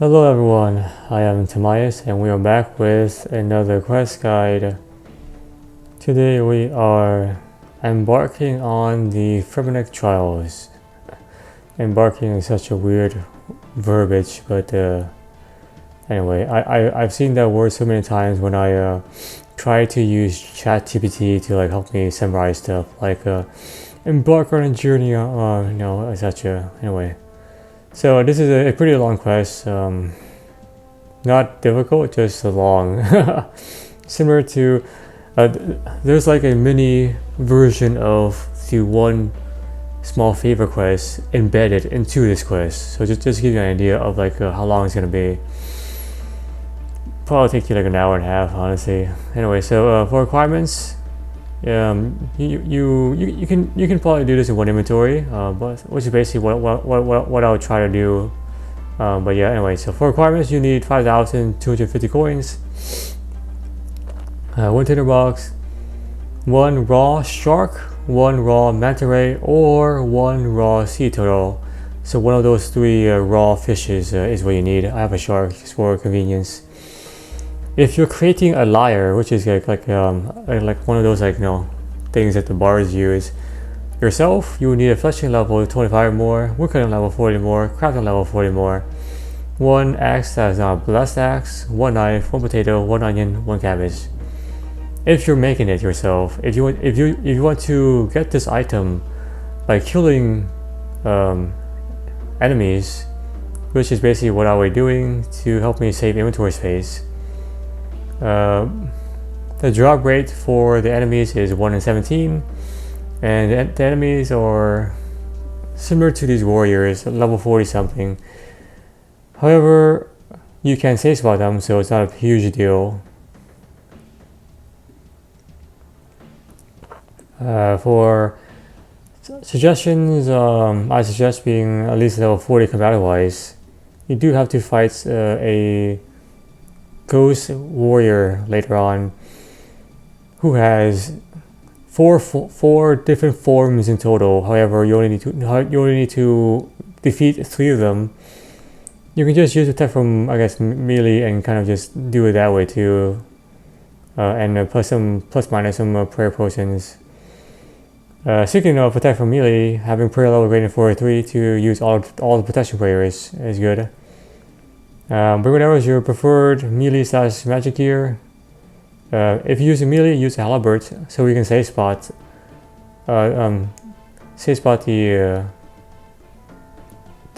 Hello everyone, I am Tobias and we are back with another quest guide. Today we are embarking on the Fremennik Trials. Embarking is such a weird verbiage, but anyway, I've seen that word so many times when I try to use ChatGPT to help me summarize stuff, embark on a journey, etc. Anyway. So this is a pretty long quest, not difficult, just long. Similar to, there's like a mini version of the one small favor quest embedded into this quest. So just to give you an idea of how long it's gonna be. Probably take you like an hour and a half, honestly. Anyway, so for requirements, you can probably do this in one inventory, but which is basically what I would try to do. But yeah, anyway, so for requirements you need 5,250 coins, one tinderbox, one raw shark, one raw manta ray, or one raw sea turtle. So one of those three raw fishes is what you need. I have a shark just for convenience. If you're creating a lyre, which is like one of those things that the bards use yourself, you will need a fleshing level 25 more, woodcutting level 40 more, crafting level 40 more, one axe that is not a blessed axe, one knife, one potato, one onion, one cabbage. If you're making it yourself, if you want to get this item by killing enemies, which is basically what I was doing to help me save inventory space. The drop rate for the enemies is 1 in 17, and the enemies are similar to these warriors, level 40 something. However, you can save spot them, so it's not a huge deal. For suggestions, I suggest being at least level 40 combat wise. You do have to fight a ghost warrior later on who has four different forms in total. However, you only need to defeat 3 of them. You can just use attack from melee and kind of just do it that way too, and plus minus some prayer potions. Speaking of attack from melee, having prayer level rating 43 to use all the protection prayers is good. But whatever is your preferred melee / magic gear. If you use a melee, use a halberd, so we can safe spot the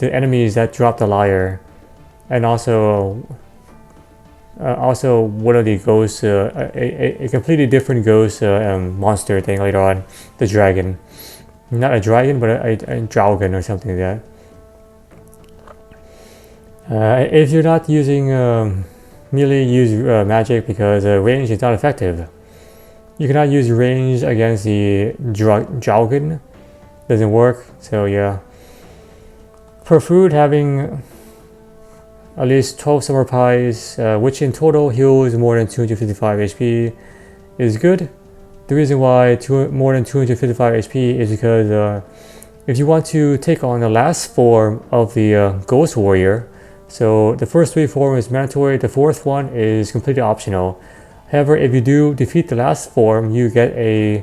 enemies that drop the lyre, and also one of the ghosts, a completely different ghost monster thing later on, the dragon. Not a dragon, but a dragon or something like that. If you're not using melee, use magic because range is not effective. You cannot use range against the dragon. Doesn't work. So yeah. For food, having at least 12 summer pies, which in total heals more than 255 HP, is good. The reason why more than 255 HP is because if you want to take on the last form of the ghost warrior, so the first 3 forms is mandatory, the 4th one is completely optional. However, if you do defeat the last form, you get a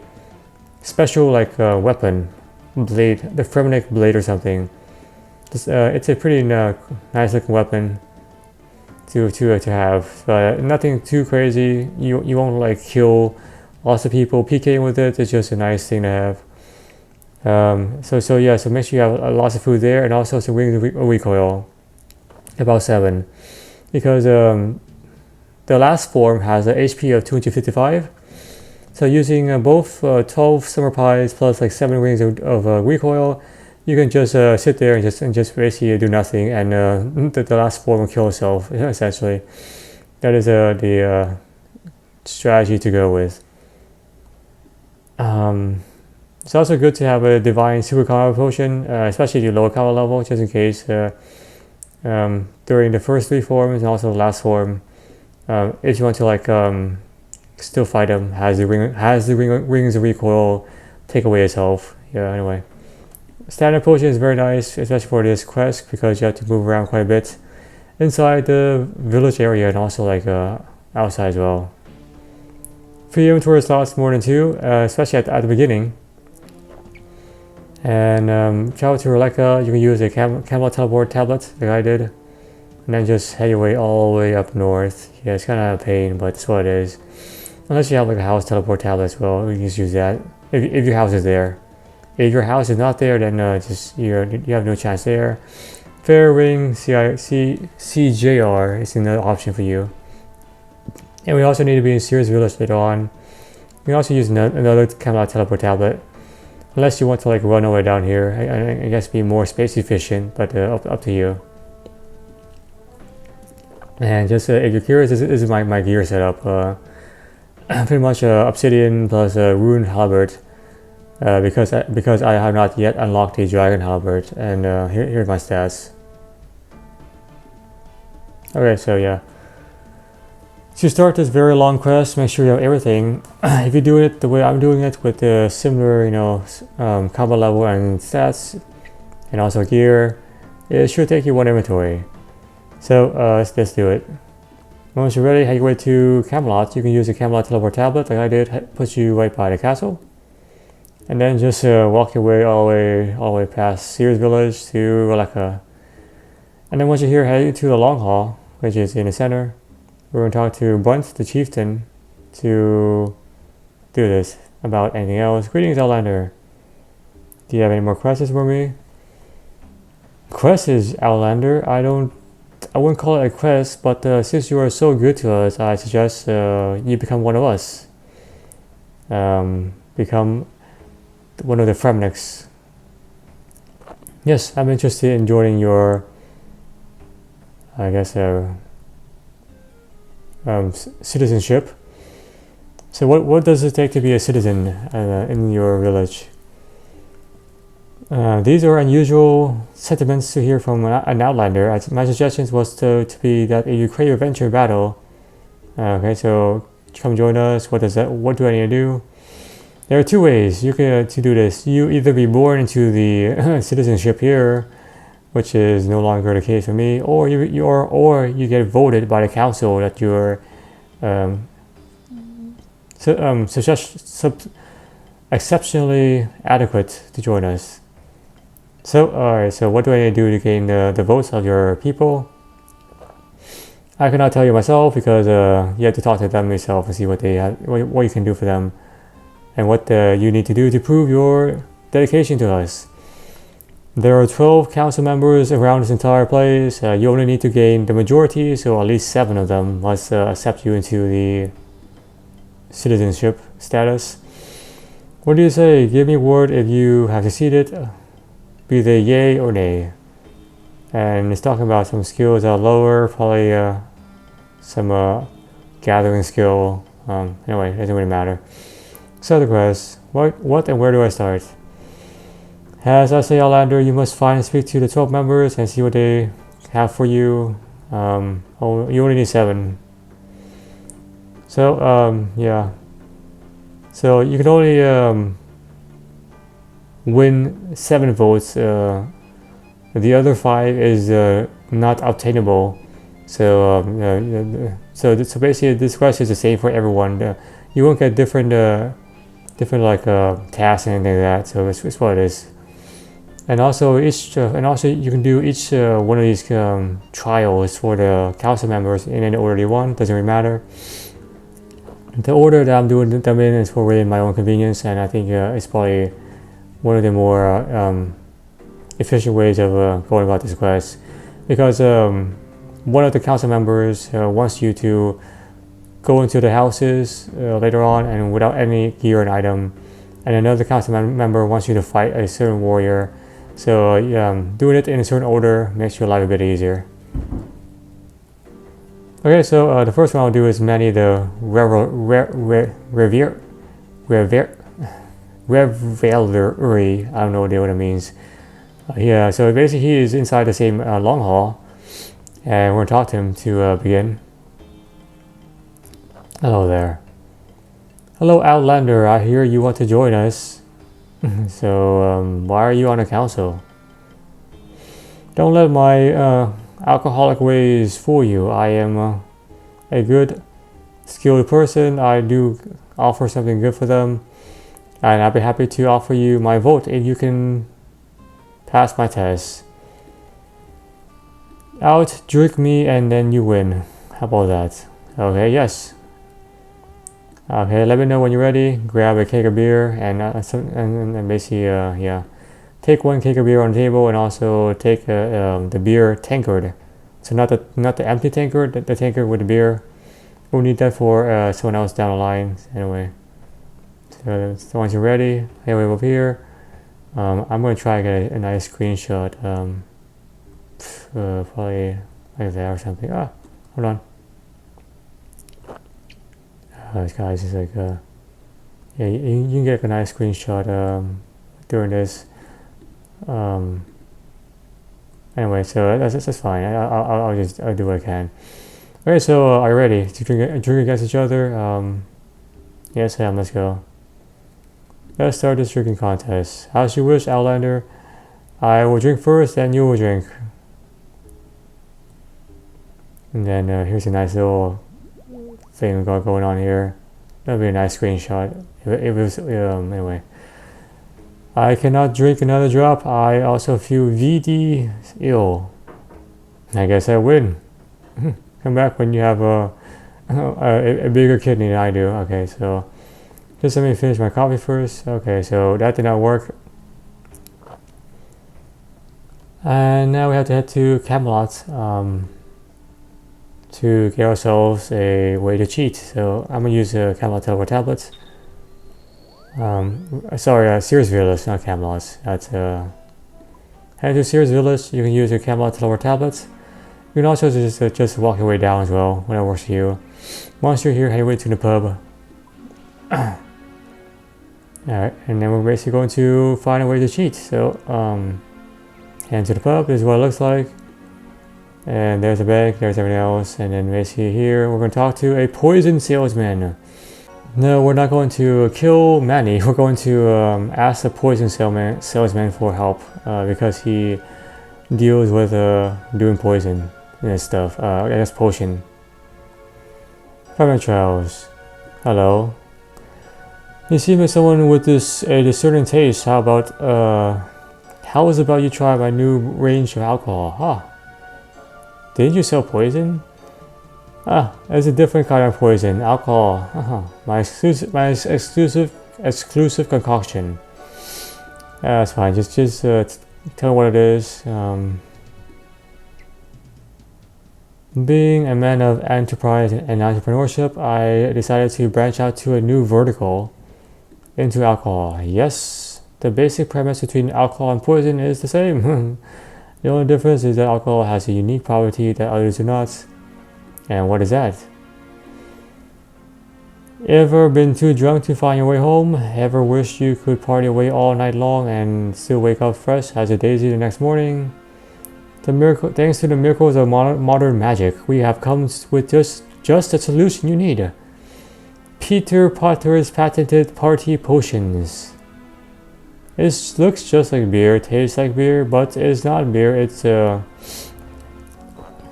special weapon, blade, the Fremennik blade or something. It's a pretty nice looking weapon to have. Nothing too crazy. You won't kill lots of people PKing with it. It's just a nice thing to have. So make sure you have lots of food there, and also some wings of recoil. About 7, because the last form has an HP of 255. So using both 12 summer pies plus 7 rings of recoil, you can just sit there and just basically do nothing, and the last form will kill itself. Essentially, that is the strategy to go with. It's also good to have a divine super combo potion, especially at the lower combo level, just in case. During the first 3 forms and also the last form, if you want to still fight them, has the rings of recoil take away itself. Yeah, anyway, standard potion is very nice, especially for this quest because you have to move around quite a bit. inside the village area and also like outside as well. Free inventory slots more than 2, especially at the beginning. And travel to Releka, you can use a camel teleport tablet like I did. And then just head your way all the way up north. Yeah, it's kind of a pain, but that's what it is. Unless you have like a house teleport tablet as well, you can just use that. If your house is there. If your house is not there, then just you have no chance there. Fair Ring CJR is another option for you. And we also need to be in Seer's village later on. You can also use another Camelot teleport tablet. Unless you want to like run all the way down here. I guess be more space efficient, but up to you. And just if you're curious, this is my gear setup. Pretty much obsidian plus rune halberd. Because I have not yet unlocked the dragon halberd, and here's my stats. Okay, so yeah. To start this very long quest, make sure you have everything. If you do it the way I'm doing it with the similar, combat level and stats, and also gear, it should take you 1 inventory. So let's do it. Once you're ready, head your way to Camelot. You can use a Camelot teleport tablet like I did, puts you right by the castle. And then just walk your way all the way past Seer's village to Releka. And then once you're here, head to the Long Hall, which is in the center. We're going to talk to Bunt, the chieftain, to do this about anything else. Greetings, Outlander. Do you have any more quests for me? Quests, Outlander? I wouldn't call it a quest, but since you are so good to us, I suggest you become one of us. Become one of the Fremeniks. Yes, I'm interested in joining your, I guess, citizenship. So what does it take to be a citizen in your village? These are unusual sentiments to hear from an outlander. My suggestion was to be that if you crave adventure battle, okay, so come join us. What do I need to do? There are 2 ways to do this. You either be born into the citizenship here, which is no longer the case for me, or you get voted by the council that you're exceptionally adequate to join us. So, alright, so what do I need to do to gain the votes of your people? I cannot tell you myself because you have to talk to them yourself and see what you can do for them, and what you need to do to prove your dedication to us. There are 12 council members around this entire place. You only need to gain the majority, so at least 7 of them must accept you into the citizenship status. What do you say? Give me word if you have succeeded, be they yay or nay. And it's talking about some skills lower, probably some gathering skill. Anyway, it doesn't really matter. So the quest. What and where do I start? As I say, Outlander, you must find and speak to the 12 members and see what they have for you. You only need 7. So, yeah. So you can only win 7 votes. The other 5 is not obtainable. So, so basically, this quest is the same for everyone. You won't get different like tasks and anything like that. So it's what it is. And also you can do each one of these trials for the council members in any order you want. Doesn't really matter. The order that I'm doing them in is for really my own convenience, and I think it's probably one of the more efficient ways of going about this quest, because one of the council members wants you to go into the houses later on and without any gear and item, and another council member wants you to fight a certain warrior. So doing it in a certain order makes your life a bit easier. Okay, so the first one I'll do is Manni the Reveller. I don't know what it means. Yeah, so basically he is inside the same long hall, and we're going to talk to him to begin. Hello there. Hello, Outlander. I hear you want to join us. So, why are you on the council? Don't let my alcoholic ways fool you. I am a good, skilled person. I do offer something good for them, and I'd be happy to offer you my vote if you can pass my test. Out, drink me, and then you win. How about that? Okay, yes. Okay, let me know when you're ready. Grab a keg of beer and basically, yeah, take one keg of beer on the table and also take the beer tankard. So not the empty tankard, the tankard with the beer. We'll need that for someone else down the line. Anyway, so once you're ready, head over here. I'm gonna try to get a nice screenshot. Probably like that or something. Ah, hold on. This guy's just like, yeah, you can get a nice screenshot during this. Anyway, so that's fine. I'll do what I can. Okay, so are you ready to drink against each other? Yes, Sam. Let's go. Let's start this drinking contest. As you wish, Outlander. I will drink first, then you will drink. And then here's a nice little thing going on here. That'll be a nice screenshot. It was anyway. I cannot drink another drop. I also feel VD ill. I guess I win. Come back when you have a bigger kidney than I do. Okay, so just let me finish my coffee first. Okay, so that did not work. And now we have to head to Camelot to get ourselves a way to cheat. So I'm gonna use a Camelot teleport tablet. Sorry, Seer's Village, not Camelot. That's head to Seer's Village. You can use your Camelot teleport tablets. You can also just walk your way down as well, whatever works for you. Once you're here, head away to the pub. Alright, and then we're basically going to find a way to cheat. So, head to the pub. This is what it looks like. And there's the bank, there's everything else. And then basically here, we're going to talk to a poison salesman. No, we're not going to kill Manni. We're going to ask the poison salesman for help because he deals with doing poison and stuff. I guess potion. Fremennik Trials. Hello. You seem like someone with a discerning taste. How is it about you try my new range of alcohol? Huh. Didn't you sell poison? Ah, it's a different kind of poison. Alcohol. My exclusive concoction. That's fine. Just tell me what it is. Being a man of enterprise and entrepreneurship, I decided to branch out to a new vertical into alcohol. Yes, the basic premise between alcohol and poison is the same. The only difference is that alcohol has a unique property that others do not. And what is that? Ever been too drunk to find your way home? Ever wished you could party away all night long and still wake up fresh as a daisy the next morning? Thanks to the miracles of modern magic, we have come with just the solution you need. Peter Potter's patented party potions. It looks just like beer, tastes like beer, but it's not beer. It's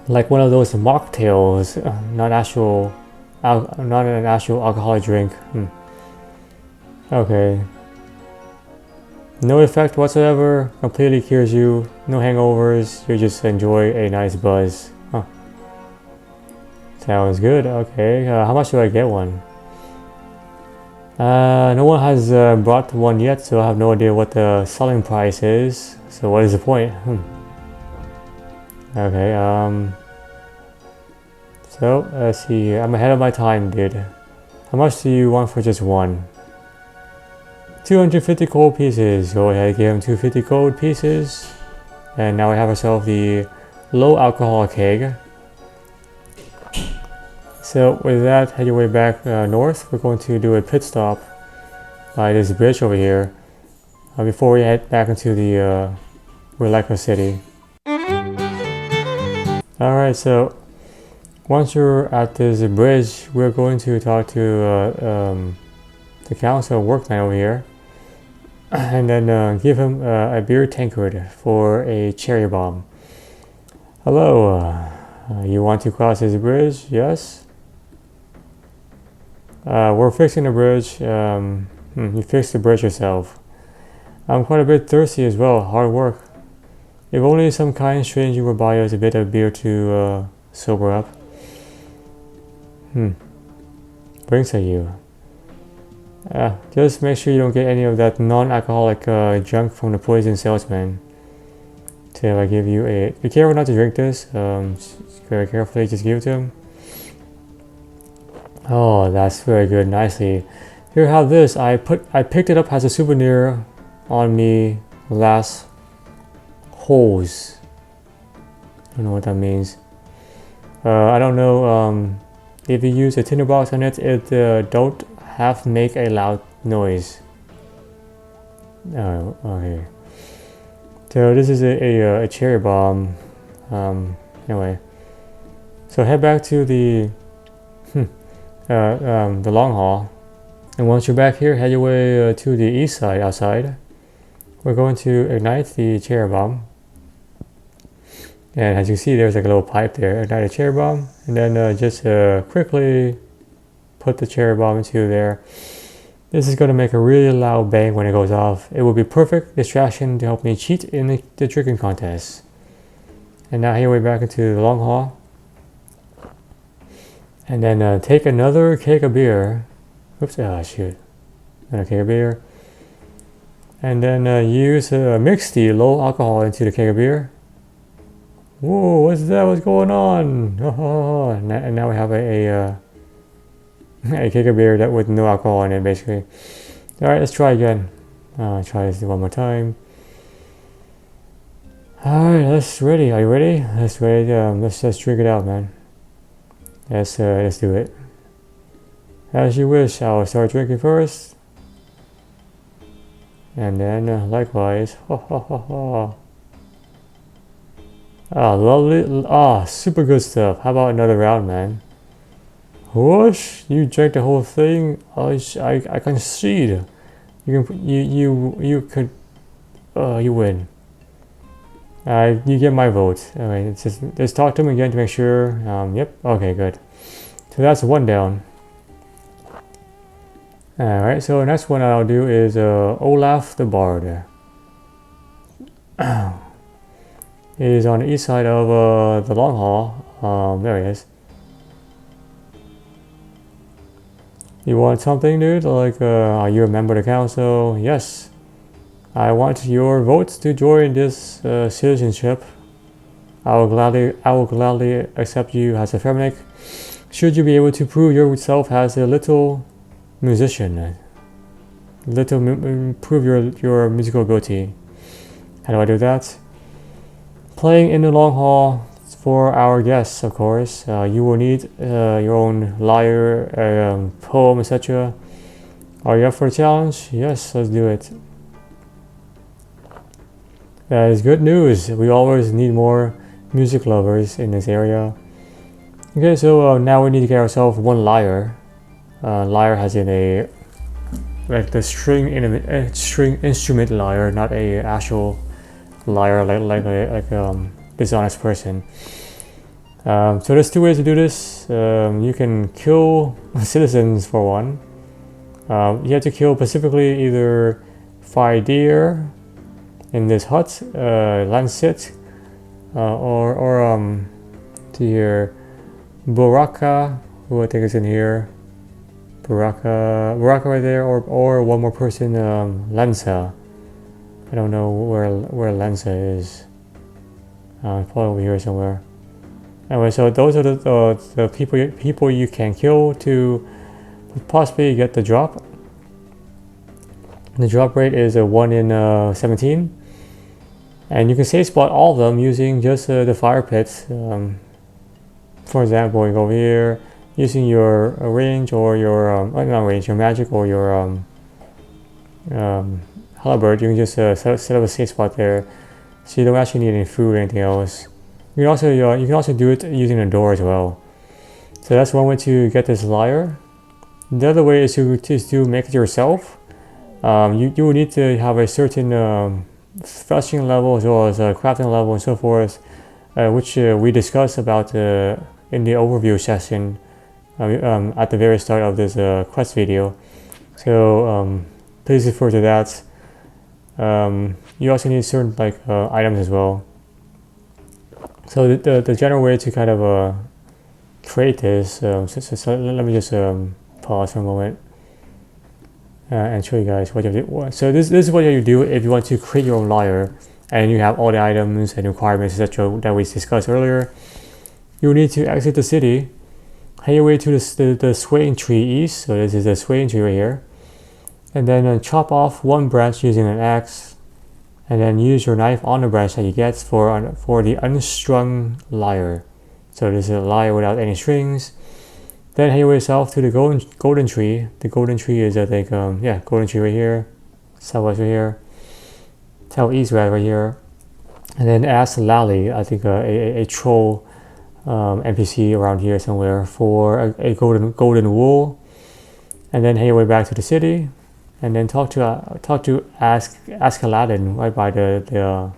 like one of those mocktails, not an actual alcoholic drink. Okay. No effect whatsoever. Completely cures you. No hangovers. You just enjoy a nice buzz. Huh. Sounds good. Okay. How much do I get one? No one has brought one yet, so I have no idea what the selling price is. So what is the point? Okay, so let's see here. I'm ahead of my time, dude. How much do you want for just one? 250 gold pieces. Go ahead, give him 250 gold pieces. And now we have ourselves the low alcohol keg. So with that, head your way back north. We're going to do a pit stop by this bridge over here before we head back into the Reveller city. Alright, so once you're at this bridge, we're going to talk to the council workman over here and then give him a beer tankard for a cherry bomb. Hello, you want to cross this bridge? Yes? We're fixing the bridge. You fixed the bridge yourself. I'm quite a bit thirsty as well. Hard work. If only some kind stranger would buy us a bit of beer to sober up. Drinks are you? Just make sure you don't get any of that non-alcoholic junk from the poison salesman. Till I give you a... Be careful not to drink this. Very carefully, just give it to him. Oh, that's very good. Nicely. Here, have this. I picked it up as a souvenir on me last hose. I don't know what that means. I don't know. If you use a tinderbox on it, it don't have to make a loud noise. Oh, okay. So this is a cherry bomb. Anyway, so head back to the long hall, and once you're back here, head your way to the east side outside. We're going to ignite the cherry bomb, and as you see, there's like a little pipe there. Ignite a cherry bomb, and then just quickly put the cherry bomb into there. This is going to make a really loud bang when it goes off. It will be perfect distraction to help me cheat in the drinking contest. And now here we're back into the long hall. And then take another keg of beer. Oops, oh shoot. Another keg of beer. And then mix the low alcohol into the keg of beer. Whoa, what's that? What's going on? Oh, and now we have a keg of beer that with no alcohol in it, basically. Alright, let's try again. Try this one more time. Alright, let's ready. Are you ready? Let's ready. Let's just drink it out, man. Let's do it. As you wish. I'll start drinking first, and then likewise. Lovely. Super good stuff. How about another round, man? Whoosh! You drank the whole thing. I concede. You win. You get my vote. Alright, let's talk to him again to make sure. Yep. Okay, good. So that's one down. Alright, so the next one I'll do is Olaf the Bard. He is on the east side of the long hall. There he is. You want something, dude? Like, are you a member of the council? Yes. I want your votes to join this citizenship. I will gladly accept you as a Fremennik. Should you be able to prove yourself as a little musician, prove your musical ability. How do I do that? Playing in the long hall for our guests, of course. You will need your own lyre, poem, etc. Are you up for a challenge? Yes, let's do it. That is good news. We always need more music lovers in this area. Okay, so now we need to get ourselves one lyre. Lyre has in a like the string instrument lyre, not a actual lyre like a dishonest person. So there's two ways to do this. You can kill citizens for one. You have to kill specifically either 5 deer in this hut, lancet, or to your Buraka, who I think is in here. Buraka right there, or one more person, Lanza. I don't know where Lanza is. Probably over here somewhere. Anyway, so those are the people you can kill to possibly get the drop. The drop rate is a 1 in 17, and you can safe spot all of them using just the fire pits. For example, you go over here using your range or your not range, your magic or your halberd. You can just set up a safe spot there, so you don't actually need any food or anything else. You can also do it using a door as well. So that's one way to get this lyre. The other way is to make it yourself. You will need to have a certain fetching level as well as a crafting level and so forth which we discussed about in the overview session at the very start of this quest video. So please refer to that. You also need certain items as well. So the general way to kind of create this, so let me just pause for a moment and show you guys what you do. So this is what you do if you want to create your own lyre and you have all the items and requirements, etc. that we discussed earlier. You need to exit the city, head your way to the swaying tree east. So this is the swaying tree right here, and then chop off one branch using an axe, and then use your knife on the branch that you get for the unstrung lyre. So this is a lyre without any strings. Then head your way south to the golden tree. The golden tree is, I think, golden tree right here, southwest right here, southeast right here. And then ask Lally, I think a troll NPC around here somewhere, for a golden wool. And then head your way back to the city, and then talk to ask Aladdin right by the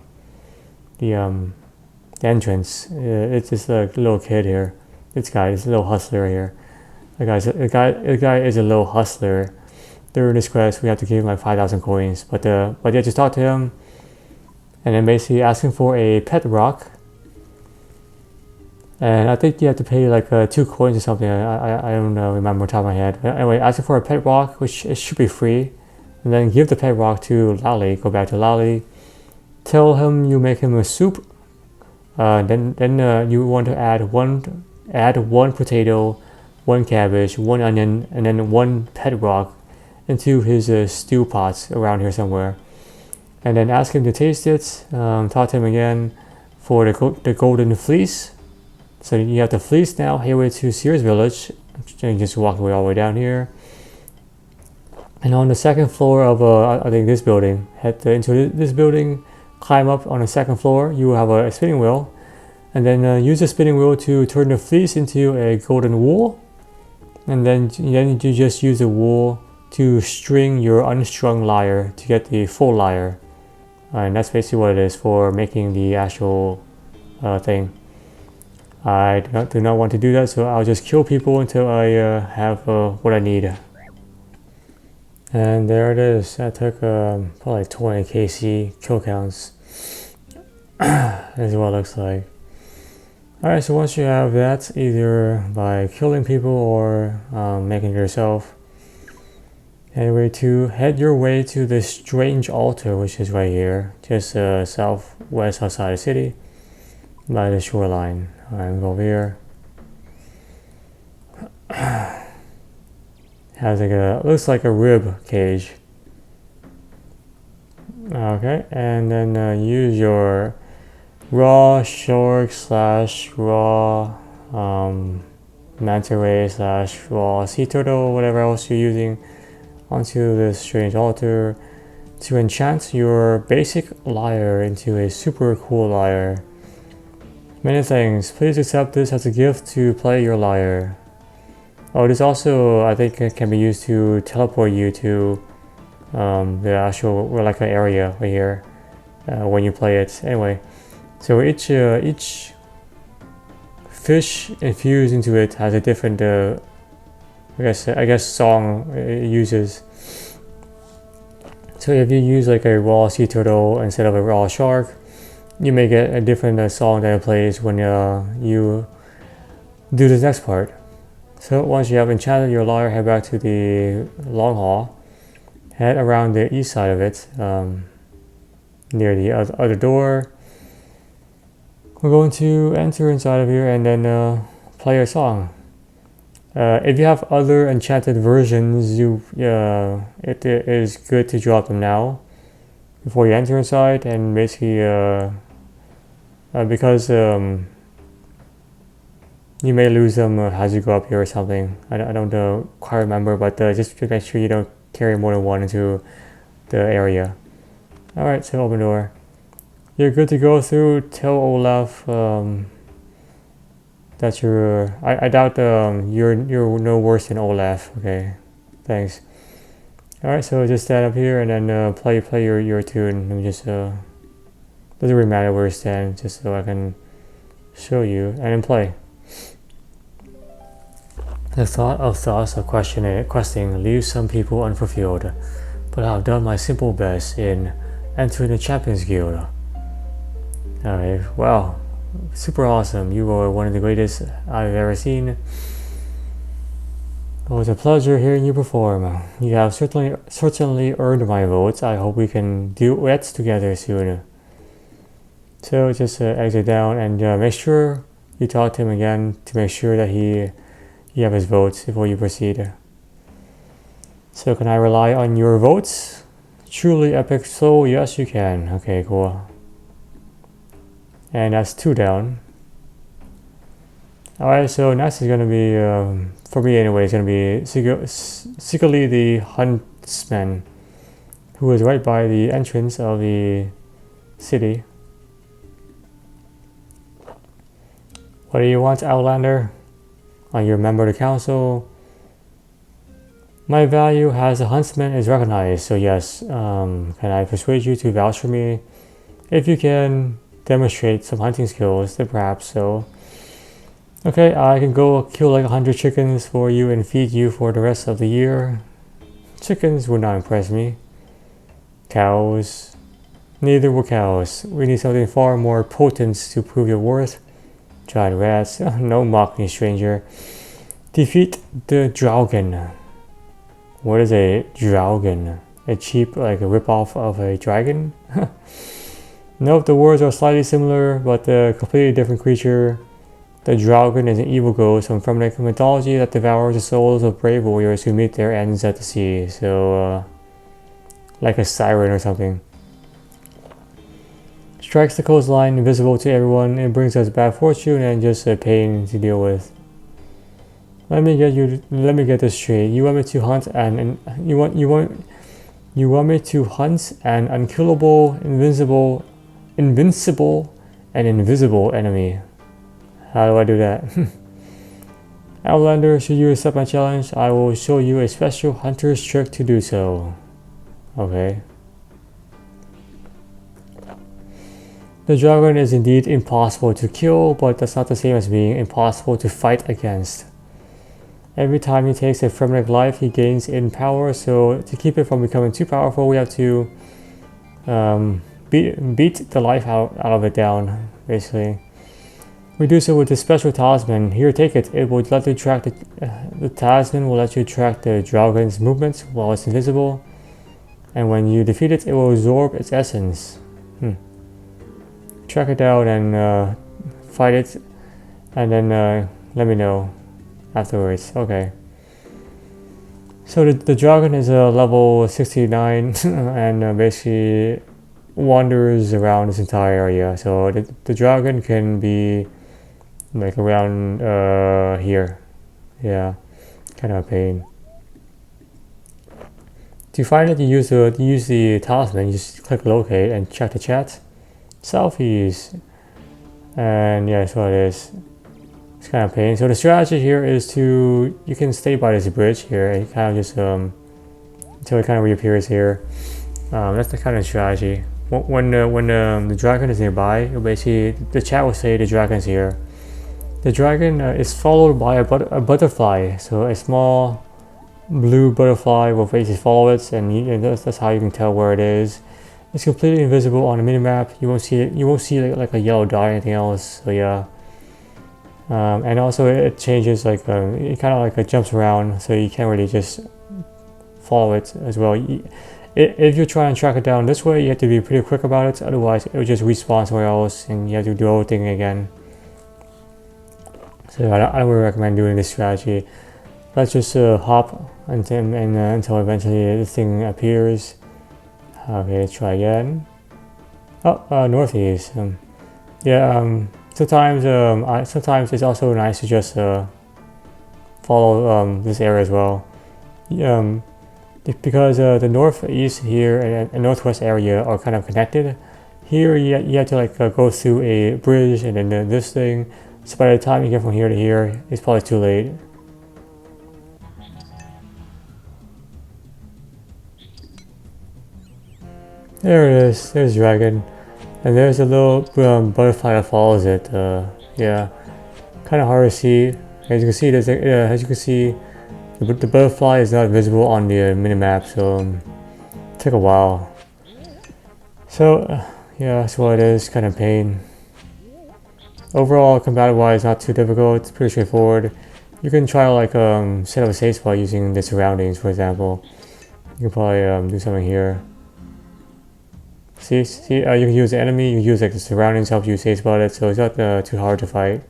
entrance. It's just a little kid here. This guy is a little hustler here. The guy is a little hustler. During this quest, we have to give him like 5,000 coins. But yeah, just talk to him, and then basically ask him for a pet rock. And I think you have to pay like 2 coins or something. I don't remember off the top of my head. But anyway, ask him for a pet rock, which it should be free. And then give the pet rock to Lally. Go back to Lally. Tell him you make him a soup. Then you want to add one potato, 1 cabbage, 1 onion, and then 1 pet rock into his stew pots around here somewhere. And then ask him to taste it. Talk to him again for the golden fleece. So you have the fleece now. Head way to Seer's village. And just walk away all the way down here. And on the second floor of I think this building, head into this building. Climb up on the second floor. You will have a spinning wheel, and then use the spinning wheel to turn the fleece into a golden wool. And then you just use the wool to string your unstrung lyre to get the full lyre. And that's basically what it is for making the actual thing. I do not want to do that, so I'll just kill people until I have what I need. And there it is. That took probably 20 KC kill counts. That's what it looks like. Alright, so once you have that, either by killing people or making it yourself, head your way to the strange altar, which is right here, just southwest outside the city, by the shoreline. Alright, go over here. Has looks like a rib cage. Okay, and then use your raw shark / raw manta ray / raw sea turtle, whatever else you're using, onto this strange altar to enchant your basic lyre into a super cool lyre. Many things. Please accept this as a gift to play your lyre. Oh, this also, I think, can be used to teleport you to the actual like area right here when you play it. Anyway, so each fish infused into it has a different, I guess song it uses. So if you use like a raw sea turtle instead of a raw shark, you may get a different song that it plays when you do this next part. So once you have enchanted your lyre, head back to the long hall. Head around the east side of it, near the other door. We're going to enter inside of here and then play a song. If you have other enchanted versions, it is good to drop them now before you enter inside, and basically because you may lose them as you go up here or something. I don't quite remember, but just to make sure you don't carry more than one into the area. Alright, so open door. You're good to go through. Tell Olaf that you're... I doubt you're no worse than Olaf. Okay, thanks. Alright, so just stand up here and then play your tune. Let me just... doesn't really matter where you stand, just so I can show you and then play. The thoughts of questing leaves some people unfulfilled, but I've done my simple best in entering the Champions Guild. Alright, wow, super awesome. You are one of the greatest I've ever seen. It was a pleasure hearing you perform. You have certainly earned my votes. I hope we can duets together soon. So just exit down and make sure you talk to him again to make sure that you have his votes before you proceed. So can I rely on your votes? Truly epic soul, yes you can. Okay, cool. And that's 2 down. Alright, so next is going to be, for me anyway, it's going to be Sigli the Huntsman, who is right by the entrance of the city. What do you want, Outlander? Are you a member of the council? My value as a huntsman is recognized, so yes, can I persuade you to vouch for me? If you can demonstrate some hunting skills, then perhaps so. Okay, I can go kill like 100 chickens for you and feed you for the rest of the year. Chickens would not impress me. Cows. Neither will cows. We need something far more potent to prove your worth. Giant rats. No mock me, stranger. Defeat the Draugen. What is a Draugen? A cheap, like a ripoff of a dragon? Nope, the words are slightly similar, but a completely different creature. The Draugen is an evil ghost from Fremennik mythology that devours the souls of brave warriors who meet their ends at the sea. So, like a siren or something. Strikes the coastline, invisible to everyone. It brings us bad fortune and just a pain to deal with. Let me get this straight. You want me to hunt you want me to hunt an unkillable, invincible, and invisible enemy. How do I do that? Outlander, should you accept my challenge, I will show you a special hunter's trick to do so. Okay. The dragon is indeed impossible to kill, but that's not the same as being impossible to fight against. Every time he takes a Fremennik life, he gains in power, so to keep it from becoming too powerful, we have to beat the life out of it down, basically. We do so with this special talisman. Here, take it. It will let you track the talisman will let you track the dragon's movements while it's invisible, and when you defeat it, it will absorb its essence. Track it down and fight it, and then let me know afterwards. Okay. So the dragon is a level 69 and basically wanders around this entire area. So the dragon can be like around here. Yeah, kind of a pain. To find it, you use the talisman. You just click locate and check the chat. Selfies, and yeah, that's what it is. It's kind of a pain. So the strategy here is you can stay by this bridge here and kind of just until it kind of reappears here. That's the kind of strategy. When the dragon is nearby, basically the chat will say the dragon's here. The dragon is followed by a butterfly, so a small blue butterfly will basically follow it, and that's how you can tell where it is. It's completely invisible on the minimap. You won't see it. You won't see like a yellow dot or anything else. So yeah. And also it changes like it kind of like jumps around, so you can't really just follow it as well. If you're trying to track it down this way, you have to be pretty quick about it. Otherwise, it will just respawn somewhere else, and you have to do the whole thing again. So I don't really recommend doing this strategy. Let's just hop until eventually this thing appears. Okay, let's try again. Oh, northeast. Sometimes it's also nice to just follow this area as well. Because the northeast here and northwest area are kind of connected. Here you have to like go through a bridge and then this thing. So by the time you get from here to here, it's probably too late. There it is. There's dragon, and there's a little butterfly that follows it. Yeah, kind of hard to see. As you can see, the butterfly is not visible on the minimap, so it took a while. So yeah, that's what it is. Kind of pain. Overall, combat-wise, not too difficult. It's pretty straightforward. You can try like set up a safe spot using the surroundings, for example. You can probably do something here. See, you can use the enemy. You can use like the surroundings help you safe spot it, so it's not too hard to fight.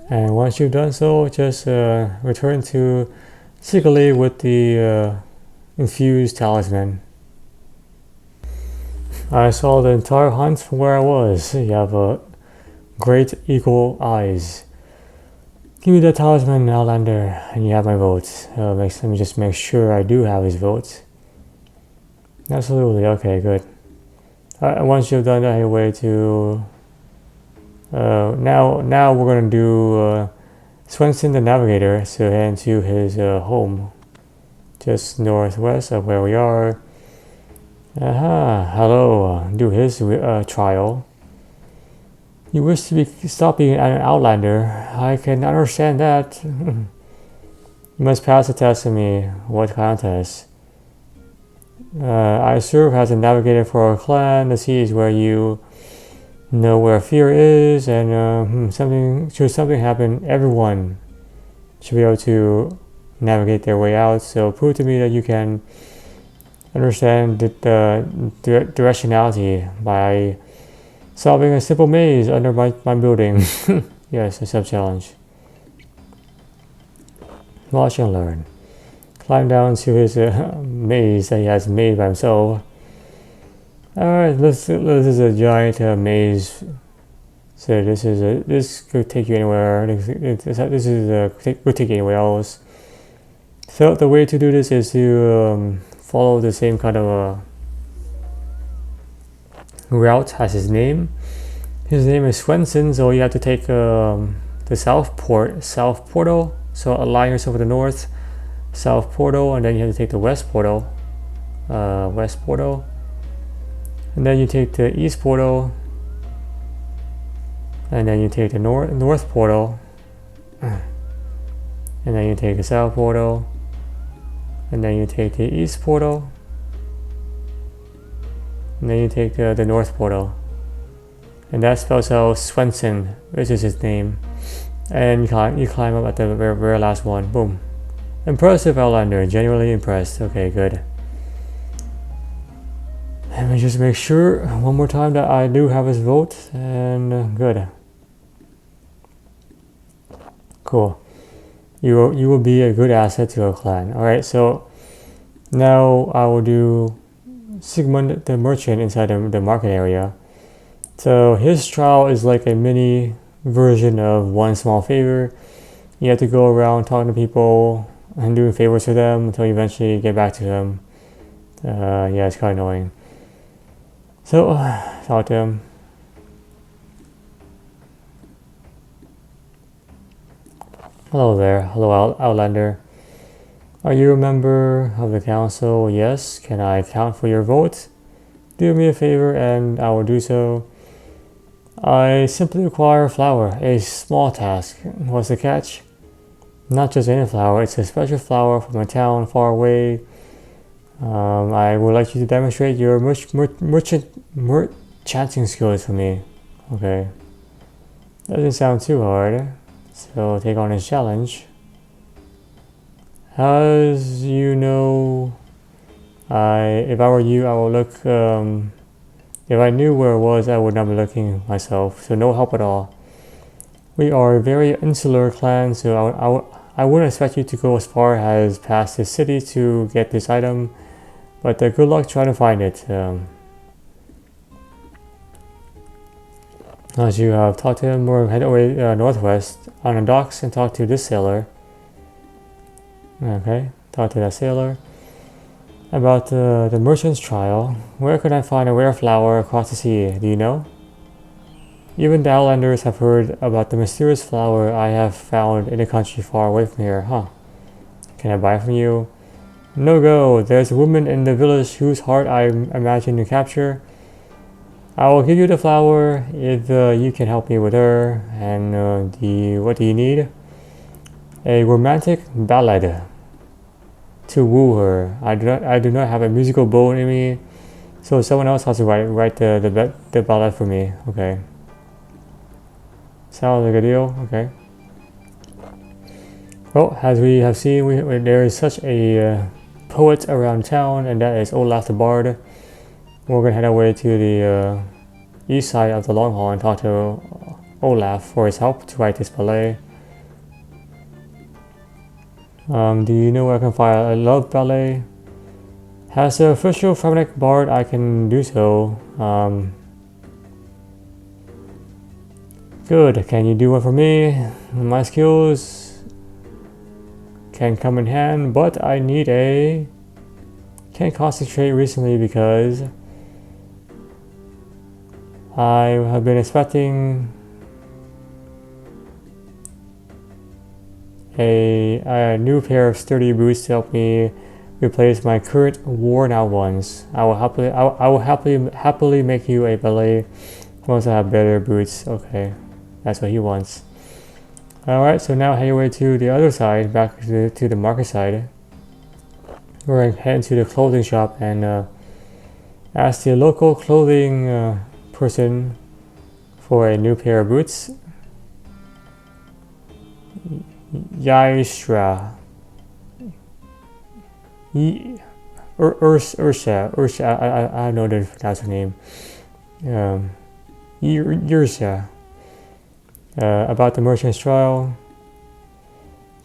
And once you've done so, just return to Sigli with the infused talisman. I saw the entire hunt from where I was. You have great eagle eyes. Give me that talisman, Outlander, and you have my vote. Let me just make sure I do have his vote. Absolutely, okay, good. Once you've done that, head away to... now we're gonna do Swensen the Navigator, so head into his home, just northwest of where we are. Hello, do his trial. You wish to stop being an outlander. I can understand that. You must pass a test to me. What contest? I serve as a navigator for our clan. The sea is where you know where fear is, and should something happen, everyone should be able to navigate their way out. So prove to me that you can understand the directionality by solving a simple maze under my building. Yes, a sub-challenge. Watch and learn. Climb down to his maze that he has made by himself. Alright, this is a giant maze. So this could take you anywhere. Could take you anywhere else. So the way to do this is to follow the same kind of route as his name. His name is Swensen, so you have to take the south portal. So align yourself with the north, south portal, and then you have to take the west portal, and then you take the east portal, and then you take the north portal, and then you take the south portal, and then you take the east portal, and then you take the north portal. And that spells out Swensen, which is his name. And you climb up at the very last one. Boom. Impressive, Outlander. Genuinely impressed. Okay, good. Let me just make sure one more time that I do have his vote. And good. Cool. You will be a good asset to our clan. Alright, so now I will do Sigmund the merchant inside the market area. So his trial is like a mini version of One Small Favor. You have to go around talking to people and doing favors for them until you eventually get back to him. Yeah, it's kind of annoying. So talk to him. Hello there. Hello, Outlander. Are you a member of the council? Yes. Can I count for your vote? Do me a favor and I will do so. I simply require flour, a small task. What's the catch? Not just any flour, it's a special flour from a town far away. I would like you to demonstrate your merchanting skills for me. Okay. Doesn't sound too hard, so take on this challenge. As you know, if I were you, I would look, if I knew where it was, I would not be looking myself, so no help at all. We are a very insular clan, so I wouldn't expect you to go as far as past this city to get this item, but good luck trying to find it. As you have talked to him, we'll head away northwest on the docks and talk to this sailor. Okay, talk to that sailor about the merchant's trial. Where can I find a rare flower across the sea? Do you know? Even the Outlanders have heard about the mysterious flower I have found in a country far away from here. Huh. Can I buy from you? No go. There's a woman in the village whose heart I imagine to capture. I will give you the flower if you can help me with her. And what do you need? A romantic ballad to woo her. I do not have a musical bow in me, so someone else has to write the ballad for me. Okay. Sounds like a deal. Okay. Well, as we have seen, there is such a poet around town, and that is Olaf the Bard. We're gonna head our way to the east side of the Long Hall and talk to Olaf for his help to write this ballet. Do you know where I can find a love ballet? As the official Fremennik Bard, I can do so. Good. Can you do one for me? My skills can come in hand, but I need can't concentrate recently because I have been expecting a new pair of sturdy boots to help me replace my current worn-out ones. I will happily make you a ballet once I have better boots. Okay, that's what he wants. Alright, so now head your way to the other side, back to the market side. We're going to head to the clothing shop and ask the local clothing person for a new pair of boots. Yaisra. Ursha, I don't know the pronounce her name. Ursha. About the merchant's trial.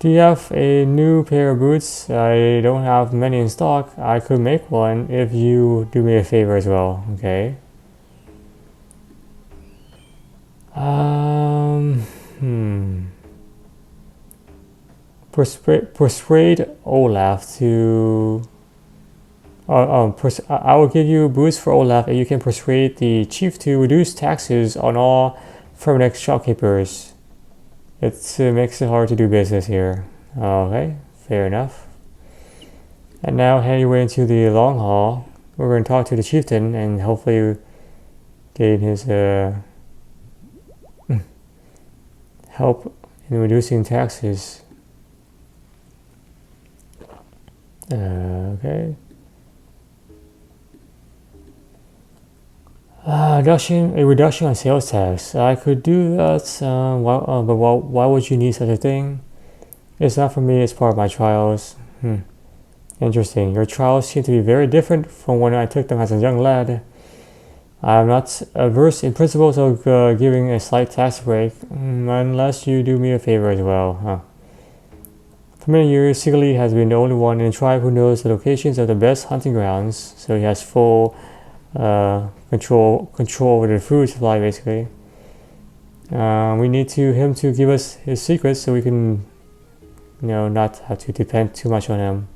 Do you have a new pair of boots? I don't have many in stock. I could make one if you do me a favor as well. Okay. Persuade Olaf to. I will give you boots for Olaf, and you can persuade the chief to reduce taxes on all Fremennik shopkeepers. It makes it hard to do business here. Okay, fair enough. And now head your way into the long hall. We're going to talk to the chieftain and hopefully gain his help in reducing taxes. Okay. A reduction on sales tax. I could do that, but why would you need such a thing? It's not for me, it's part of my trials. Interesting. Your trials seem to be very different from when I took them as a young lad. I am not averse in principle to giving a slight tax break, unless you do me a favor as well. For many years, Sigli has been the only one in the tribe who knows the locations of the best hunting grounds, so he has full control over the food supply, basically. We need him to give us his secrets so we can, not have to depend too much on him.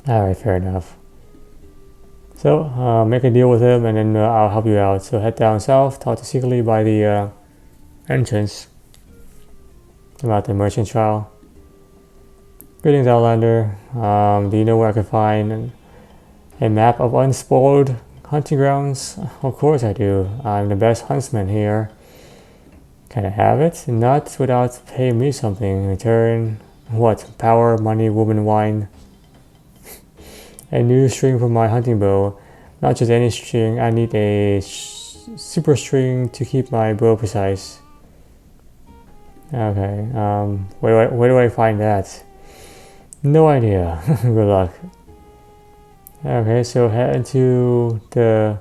Alright, fair enough. So, make a deal with him and then I'll help you out. So head down south, talk to Sigli by the entrance about the merchant trial. Greetings, Outlander. Do you know where I can find a map of unspoiled hunting grounds? Of course I do. I'm the best huntsman here. Can I have it? Not without paying me something in return. What? Power, money, woman, wine. A new string for my hunting bow. Not just any string. I need a super string to keep my bow precise. Okay. Where do I find that? No idea. Good luck. Okay, so head into the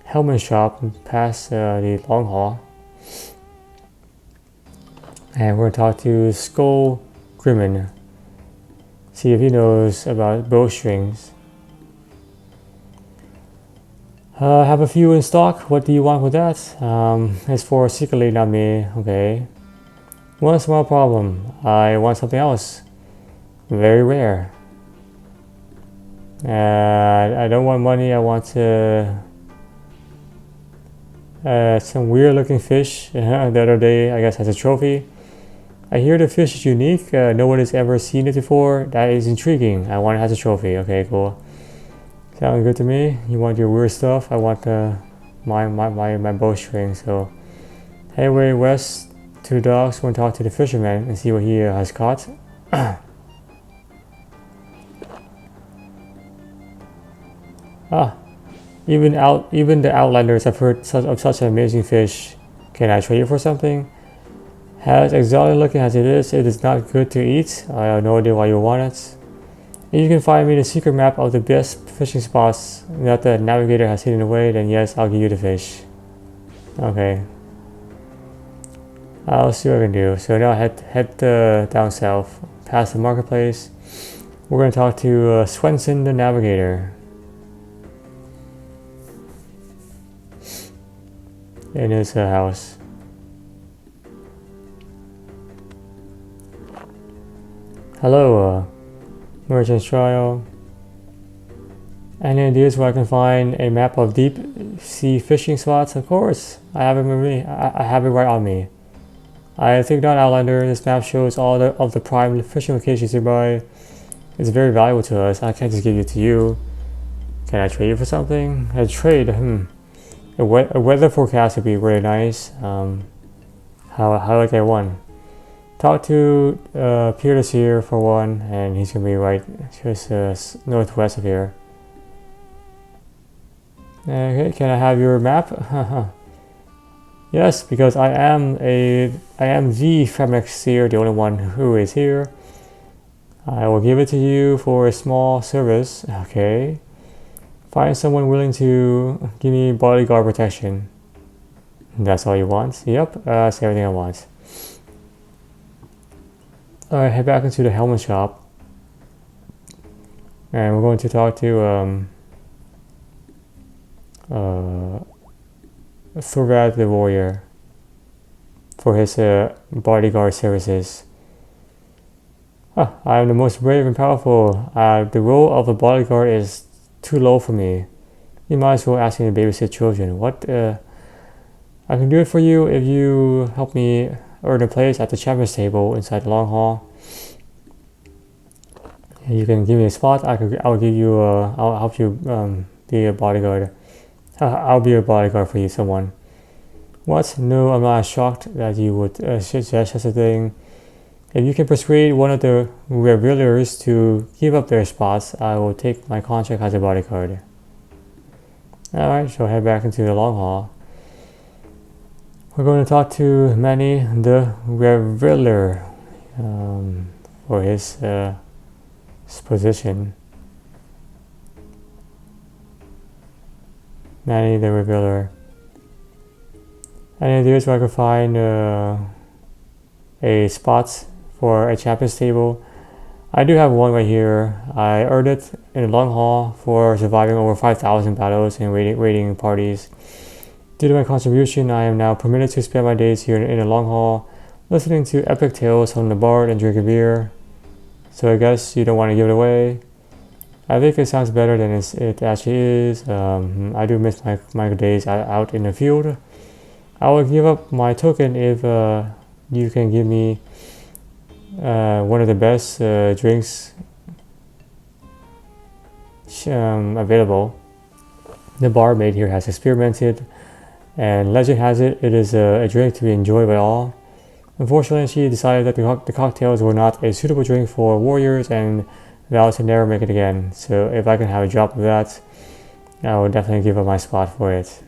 helmet shop and past the long hall. And we're going to talk to Skull Grimmin. See if he knows about bowstrings. I have a few in stock. What do you want with that? It's for Sigli, not me. Okay. One small problem. I want something else. Very rare. I don't want money. I want some weird looking fish the other day, I guess, as a trophy. I hear the fish is unique. No one has ever seen it before. That is intriguing. I want it as a trophy. Okay, cool. Sounds good to me. You want your weird stuff? I want my bowstring. So head away west to the docks. Go and talk to the fisherman and see what he has caught. Even the outlanders have heard of such an amazing fish. Can I trade you for something? As exotic looking as it is not good to eat. I have no idea why you want it. If you can find me the secret map of the best fishing spots that the Navigator has hidden away, then yes, I'll give you the fish. Okay. I'll see what I can do. So now head down south, past the marketplace. We're going to talk to Swensen the Navigator. In his house. Hello, Merchant's Trial. Any ideas where I can find a map of deep sea fishing spots? Of course, I have it with me. I have it right on me. I think not, Outlander. This map shows all of the prime fishing locations nearby. It's very valuable to us. I can't just give it to you. Can I trade you for something? A trade? A weather forecast would be really nice. How like I won. Talk to Peter Seer for one, and he's gonna be right just northwest of here. Okay, can I have your map? Yes, because I am the Fremennik Seer, the only one who is here. I will give it to you for a small service. Okay. Find someone willing to give me bodyguard protection. That's all you want? Yep, that's everything I want. Alright, head back into the helmet shop. And we're going to talk to Thorvald the warrior for his bodyguard services. I am the most brave and powerful. The role of a bodyguard is too low for me. You might as well ask me to babysit children. What? I can do it for you if you help me earn a place at the champions table inside the long hall. You can give me a spot. I'll give you. I'll help you be a bodyguard. I'll be a bodyguard for you, someone. What? No, I'm not shocked that you would suggest such a thing. If you can persuade one of the Revellers to give up their spots, I will take my contract as a bodyguard. Alright, so head back into the long hall. We're going to talk to Manni the Reveller for his position. Manni the Reveller. Any ideas where I could find a spot for a champions table? I do have one right here. I earned it in the long haul for surviving over 5,000 battles and raiding parties. Due to my contribution, I am now permitted to spend my days here in the long haul, listening to epic tales from the bard and drinking beer. So I guess you don't want to give it away. I think it sounds better than it actually is. I do miss my days out in the field. I will give up my token if you can give me one of the best drinks available. The barmaid here has experimented, and legend has it is a drink to be enjoyed by all. Unfortunately, she decided that the cocktails were not a suitable drink for warriors and vowed to never make it again. So if I can have a drop of that, I will definitely give up my spot for it.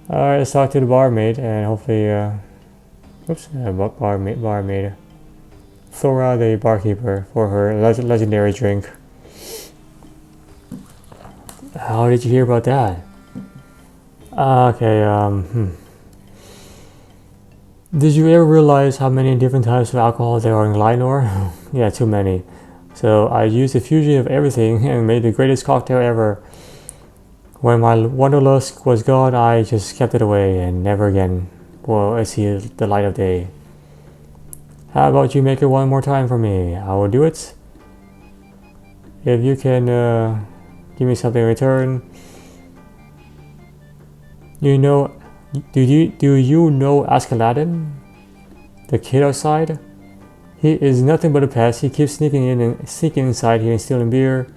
Alright, let's talk to the barmaid and hopefully, barmaid. Thorvald the barkeeper for her legendary drink. How did you hear about that? Okay, Did you ever realize how many different types of alcohol there are in Lynor? Yeah, too many. So I used a fusion of everything and made the greatest cocktail ever. When my wanderlust was gone, I just kept it away and never again will I see the light of day. How about you make it one more time for me? I will do it. If you can give me something in return. Do you know Askeladden? the kid outside. He is nothing but a pest. He keeps sneaking in and sneaking inside here and stealing beer.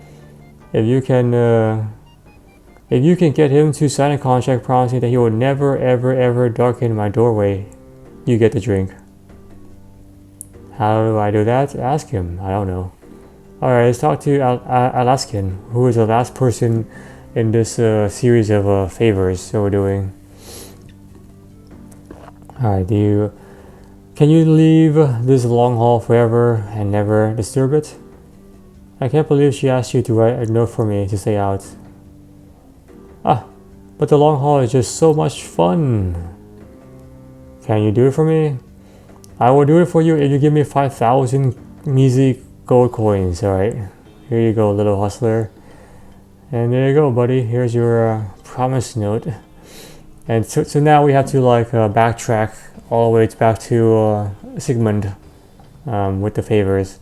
If you can get him to sign a contract promising that he will never ever darken my doorway, you get the drink. How do I do that? Ask him. I don't know. Alright, let's talk to Alaskan, who is the last person in this series of favors that we're doing. Alright, can you leave this long hall forever and never disturb it? I can't believe she asked you to write a note for me to stay out. Ah, but the long hall is just so much fun. Can you do it for me? I will do it for you if you give me 5,000 measly gold coins. Alright, here you go, little hustler. And there you go, buddy. Here's your promise note. And so now we have to like backtrack all the way back to Sigmund with the favors.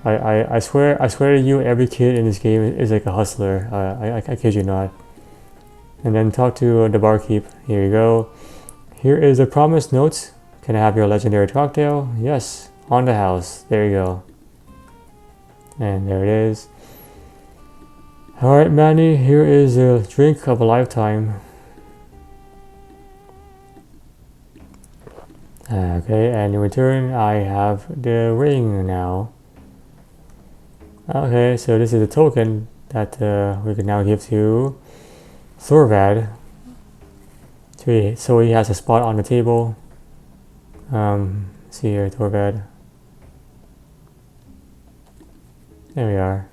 I swear to you, every kid in this game is like a hustler. I kid you not. And then talk to the barkeep. Here you go. Here is the promise note. Can I have your legendary cocktail? Yes, on the house. There you go. And there it is. Alright, Manni, here is a drink of a lifetime. Okay, and in return, I have the ring now. Okay, so this is a token that we can now give to Thorvald. So he has a spot on the table. See here, Thorvald. There we are.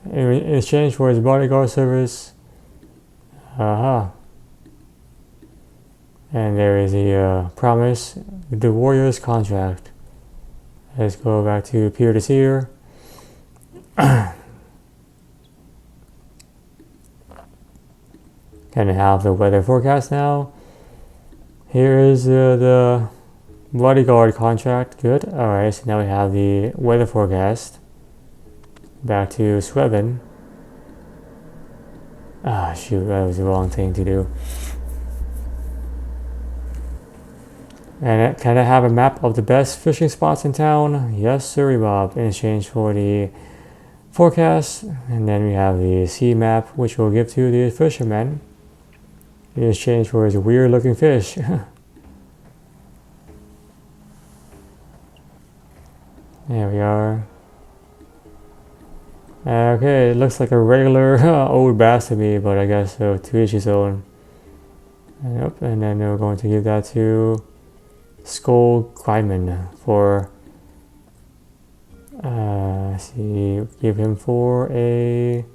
In exchange for his bodyguard service. Aha. And there is the promise, the warrior's contract. Let's go back to Peer to Seer. Can I have the weather forecast now? Here is the bodyguard contract. Good. Alright, so now we have the weather forecast. Back to Swensen. Ah, shoot, that was the wrong thing to do. And can I have a map of the best fishing spots in town? Yes, sir, Bob. In exchange for the forecast. And then we have the sea map, which we'll give to the fisherman in exchange for his weird looking fish. There we are. Okay, it looks like a regular old bass to me, but I guess so, to each his own. Yep, and then we're going to give that to Skull Greiman for give him for a